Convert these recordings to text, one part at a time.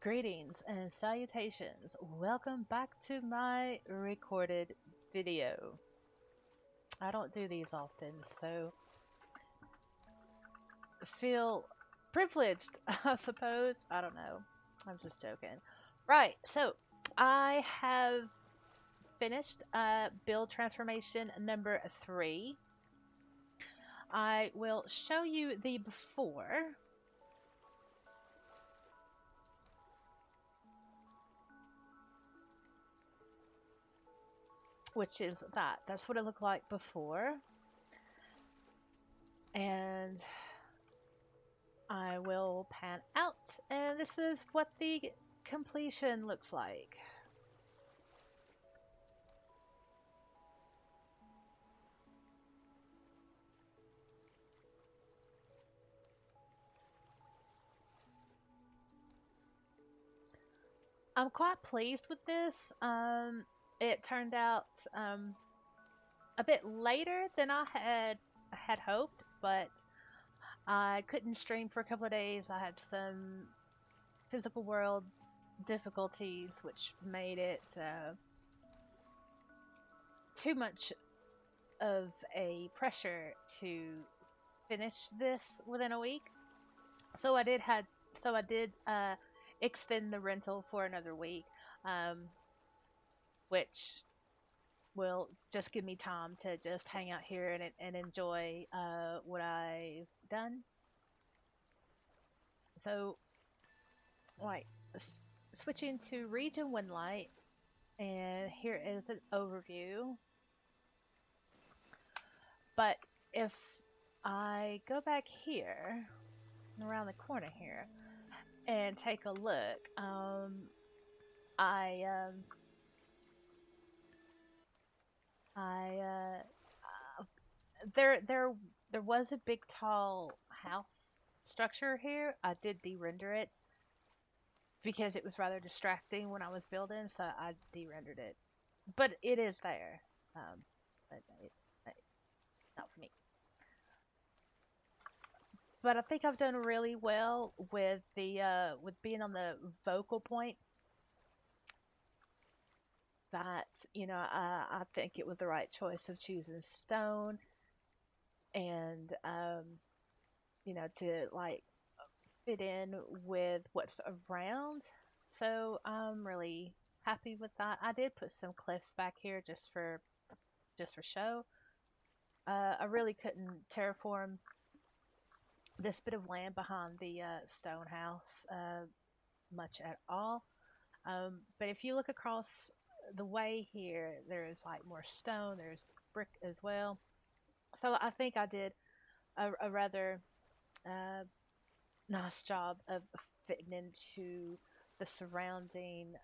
Greetings and salutations. Welcome back to my recorded video. I don't do these often, so feel privileged, I suppose. I don't know. I'm just joking. Right, so I have finished build transformation number 3. I will show you the before. Which is that. That's what it looked like before. And I will pan out, and this is what the completion looks like. I'm quite pleased with this. It turned out a bit later than I had hoped, but I couldn't stream for a couple of days. I had some physical world difficulties, which made it too much of a pressure to finish this within a week. So I did extend the rental for another week, um, which will just give me time to just hang out here and enjoy what I've done. So, right, switching to Region Windlight, and here is an overview. But if I go back here, around the corner here, and take a look, I I there was a big tall house structure here. I did de-render it because it was rather distracting when I was building, so I de-rendered it. But it is there. But not for me. But I think I've done really well with the with being on the vocal point. That I think it was the right choice of choosing stone and to like fit in with what's around. So I'm really happy with that. I did put some cliffs back here just for show. I really couldn't terraform this bit of land behind the stone house much at all. But if you look across the way here, there's like more stone, there's brick as well. So I think I did a rather uh, nice job of fitting into the surrounding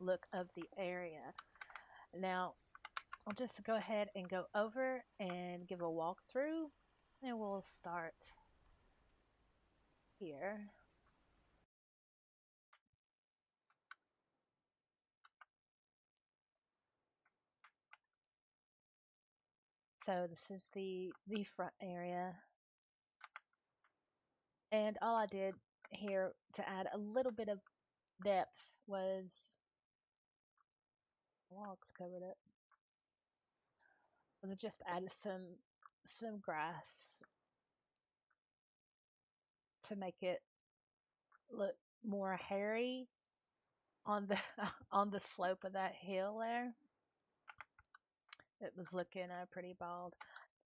look of the area. Now, I'll just go ahead and go over and give a walkthrough, and we'll start here. So this is the front area, and all I did here to add a little bit of depth was logs covered it. Was just added some grass to make it look more hairy on the on the slope of that hill there. It was looking pretty bald.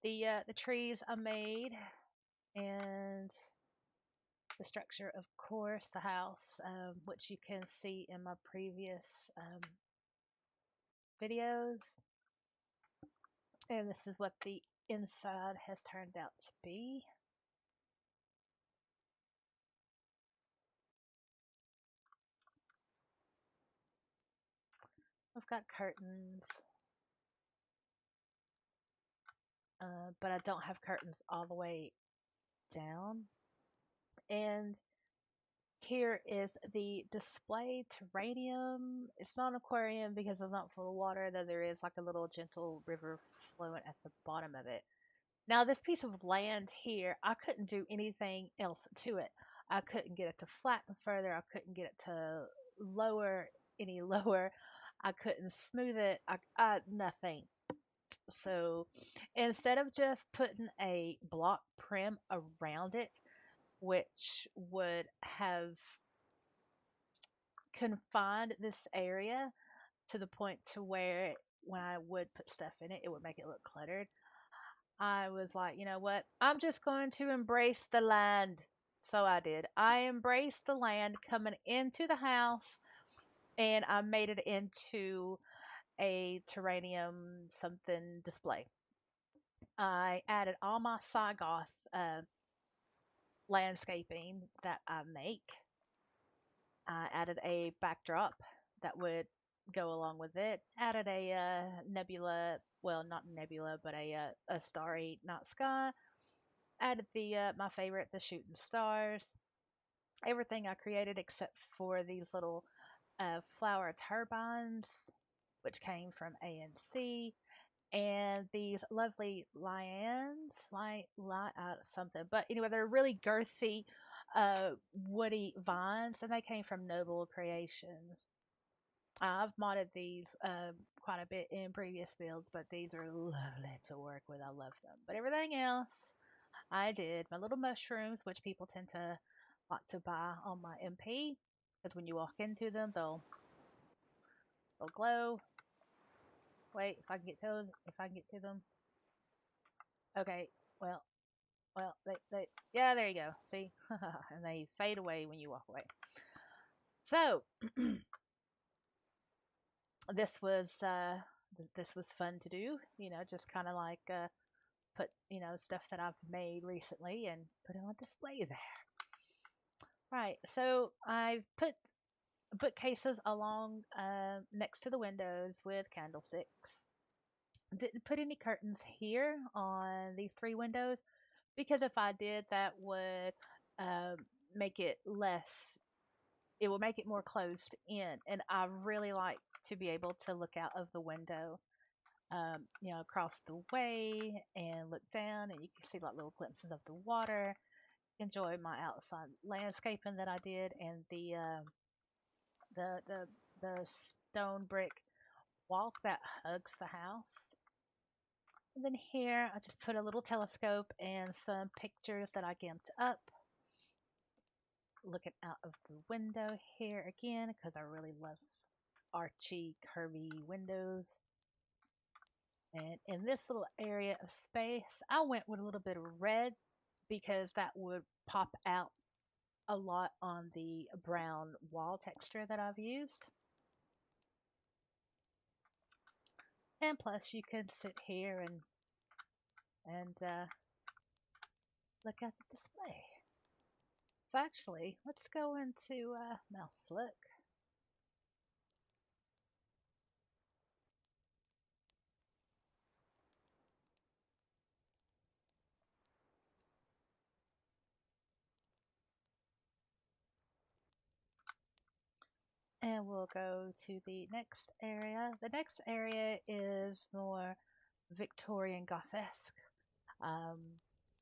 The trees I made, and the structure, of course, the house, which you can see in my previous videos. And this is what the inside has turned out to be. I've got curtains, but I don't have curtains all the way down. And here is the display terrarium. It's not an aquarium because it's not full of water, though there is like a little gentle river flowing at the bottom of it. Now, this piece of land here, I couldn't do anything else to it. I couldn't get it to flatten further. I couldn't get it to lower any lower. I couldn't smooth it. I nothing. So instead of just putting a block prim around it, which would have confined this area to the point to where when I would put stuff in it, it would make it look cluttered. I was like, you know what? I'm just going to embrace the land. So I did. I embraced the land coming into the house and I made it into a terrarium something display. I added all my Saigoth landscaping that I make. I added a backdrop that would go along with it. Added a nebula, well, not nebula, but a starry night sky. Added the my favorite, the shooting stars. Everything I created except for these little flower turbines, which came from ANC, and these lovely lions, something. But anyway, they're really girthy, woody vines, and they came from Noble Creations. I've modded these quite a bit in previous builds, but these are lovely to work with. I love them. But everything else, I did. My little mushrooms, which people tend to like to buy on my MP, because when you walk into them, they'll glow. Wait, if I can get to them, if I can get to them. Okay, well, yeah, there you go. See, and they fade away when you walk away. So this was uh, this was fun to do. Just kind of like put stuff that I've made recently and put it on display there. Right. So I've put bookcases along next to the windows with candlesticks. Didn't put any curtains here on these three windows because if I did, that would um, make it less. It will make it more closed in, and I really like to be able to look out of the window, across the way and look down, and you can see like little glimpses of the water. Enjoy my outside landscaping that I did, and the the the stone brick walk that hugs the house. And then here, I just put a little telescope and some pictures that I gimped up. Looking out of the window here again, because I really love archy, curvy windows. And in this little area of space, I went with a little bit of red because that would pop out a lot on the brown wall texture that I've used. And plus, you can sit here and look at the display. So actually, let's go into mouse look. And we'll go to the next area. The next area is more Victorian Gothesque, um,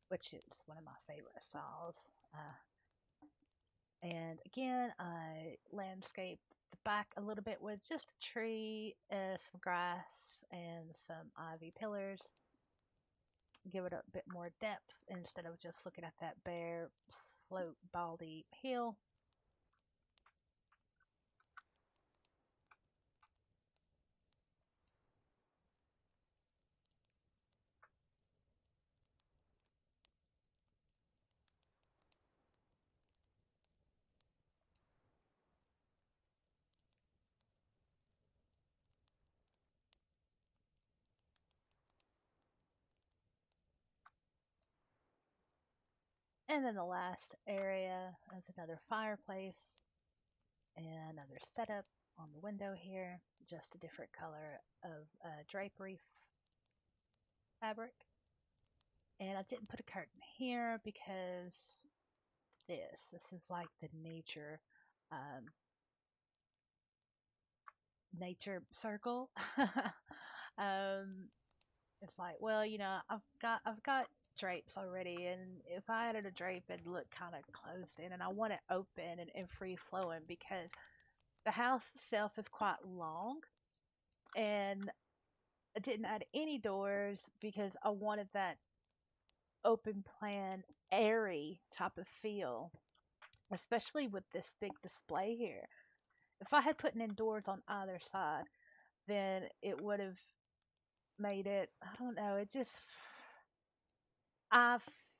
which is one of my favorite styles. And again, I landscaped the back a little bit with just a tree, some grass, and some ivy pillars. Give it a bit more depth instead of just looking at that bare slope, baldy hill. And then the last area is another fireplace and another setup on the window here, just a different color of drapery fabric. And I didn't put a curtain here because this is like the um, nature circle. um, it's like, well, I've got drapes already, and if I added a drape, it'd look kind of closed in, and I want it open and free flowing because the house itself is quite long, and I didn't add any doors because I wanted that open plan, airy type of feel, especially with this big display here. If I had put in doors on either side, then it would have made it, I don't know, it just, I, f-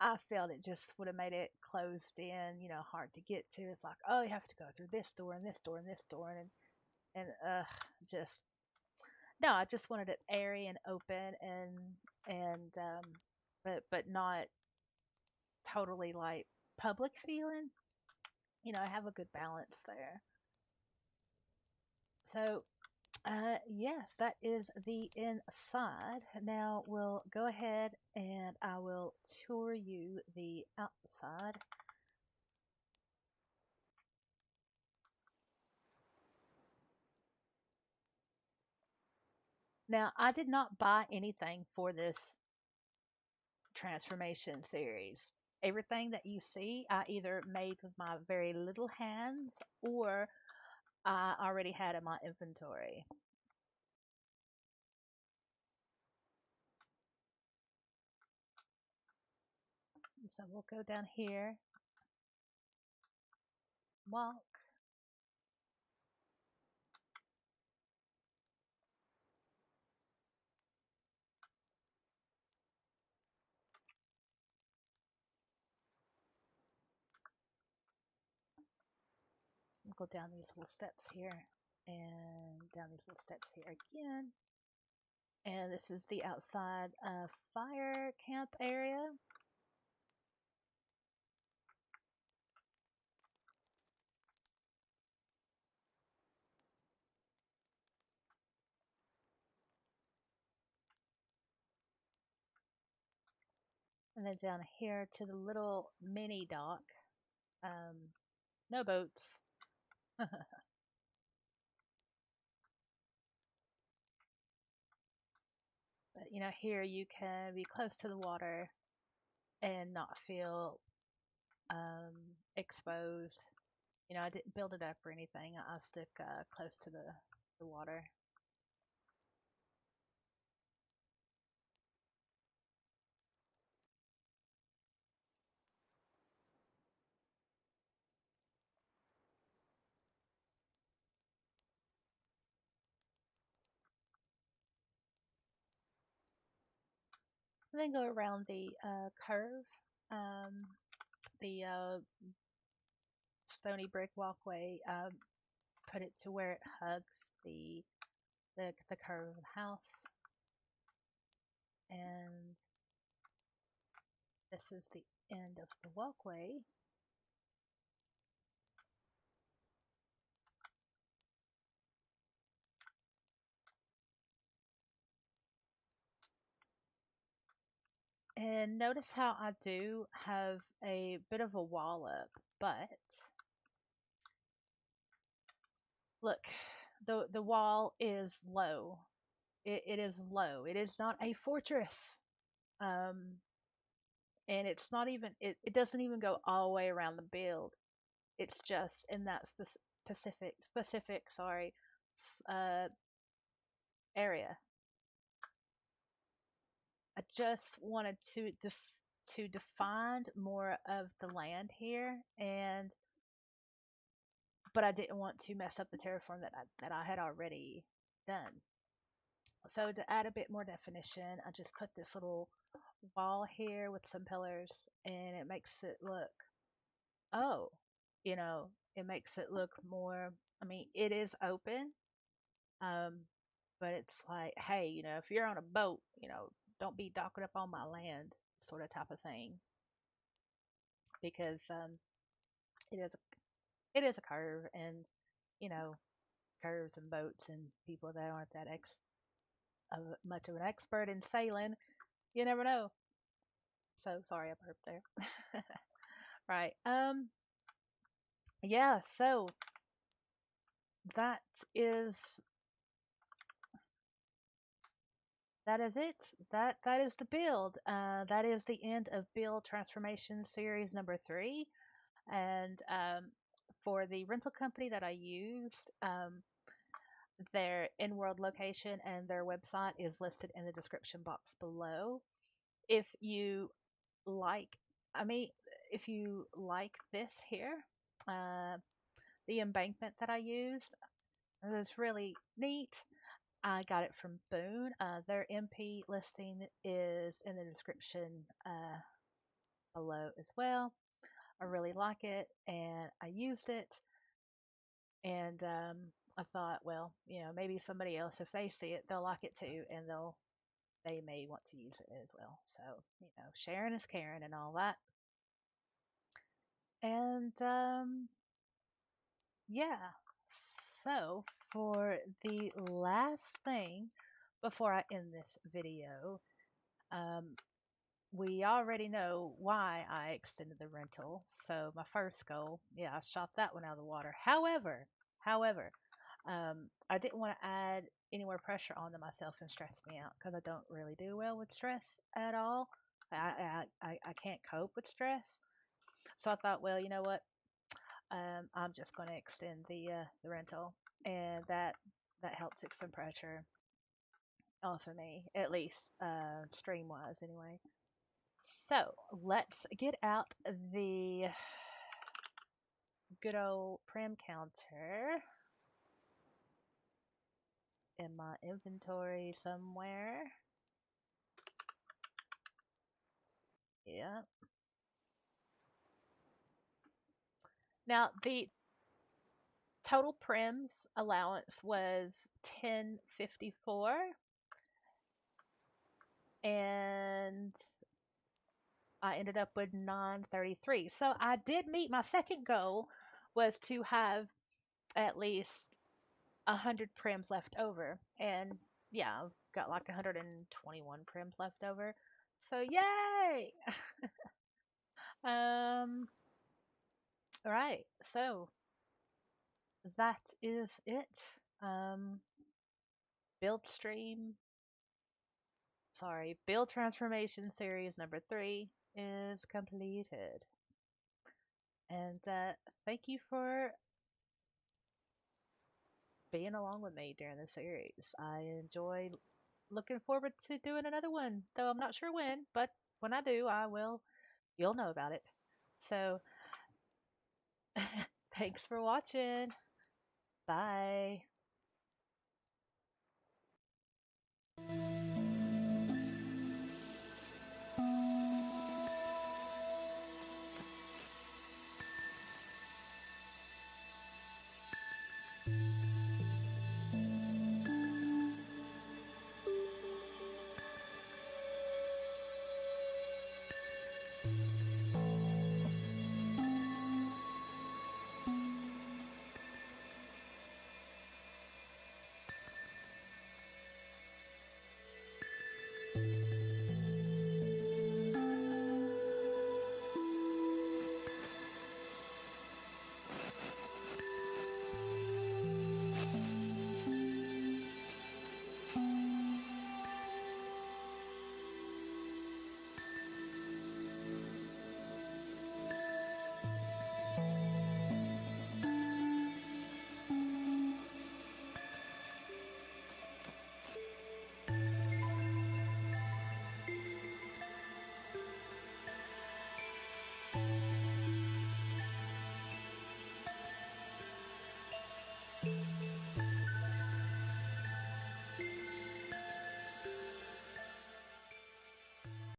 I felt it just would have made it closed in, hard to get to. It's like, oh, you have to go through this door and this door and this door, and just, no, I just wanted it airy and open and but not totally like public feeling. I have a good balance there. So, yes, that is the inside. Now we'll go ahead and I will tour you the outside. Now, I did not buy anything for this transformation series. Everything that you see, I either made with my very little hands or I already had in my inventory. So we'll go down here, walk. We'll go down these little steps here and down these little steps here again. And this is the outside fire camp area. And then down here to the little mini dock. Um, no boats. But here you can be close to the water and not feel exposed. I didn't build it up or anything. I stuck close to the water. And then go around the curve, um, the stony brick walkway. Put it to where it hugs the curve of the house, and this is the end of the walkway. And notice how I do have a bit of a wall up, but look, the wall is low. It is low. It is not a fortress. Um, and it's not even it doesn't even go all the way around the build. It's just in that specific sorry area. I just wanted to define more of the land here, and but I didn't want to mess up the terraform that I had already done. So to add a bit more definition, I just put this little wall here with some pillars, and it makes it look, oh, it makes it look more. I mean, it is open, um, but it's like, hey, if you're on a boat, don't be docking up on my land, sort of type of thing, because it is a curve, and you know, curves and boats and people that aren't that much of an expert in sailing, you never know. So sorry, I burped there. Right. Yeah. So that is that is it. That is the build. That is the end of Build Transformation Series number 3. And for the rental company that I used, their in-world location and their website is listed in the description box below. If you like, I mean, if you like this here, uh, the embankment that I used, it was really neat. I got it from Boone. Their MP listing is in the description below as well. I really like it, and I used it, and I thought, well, maybe somebody else, if they see it, they'll like it too, and they may want to use it as well. So, sharing is caring and all that. And yeah. So for the last thing before I end this video, um, we already know why I extended the rental. So my first goal, yeah, I shot that one out of the water. However, I didn't want to add any more pressure onto myself and stress me out because I don't really do well with stress at all. I can't cope with stress. So I thought, well, you know what? I'm just going to extend the rental, and that helped take some pressure off of me, at least stream wise, anyway. So let's get out the good old Prim counter in my inventory somewhere. Yeah. Now the total Prim's allowance was 1054, and I ended up with 933. So I did meet my second goal, was to have at least 100 Prims left over. And yeah, I've got like 121 Prims left over. So yay! Um, all right. So that is it. Um, build stream, build transformation series number 3 is completed. And thank you for being along with me during the series. I enjoy looking forward to doing another one, though I'm not sure when, but when I do, you'll know about it. So, thanks for watching. Bye.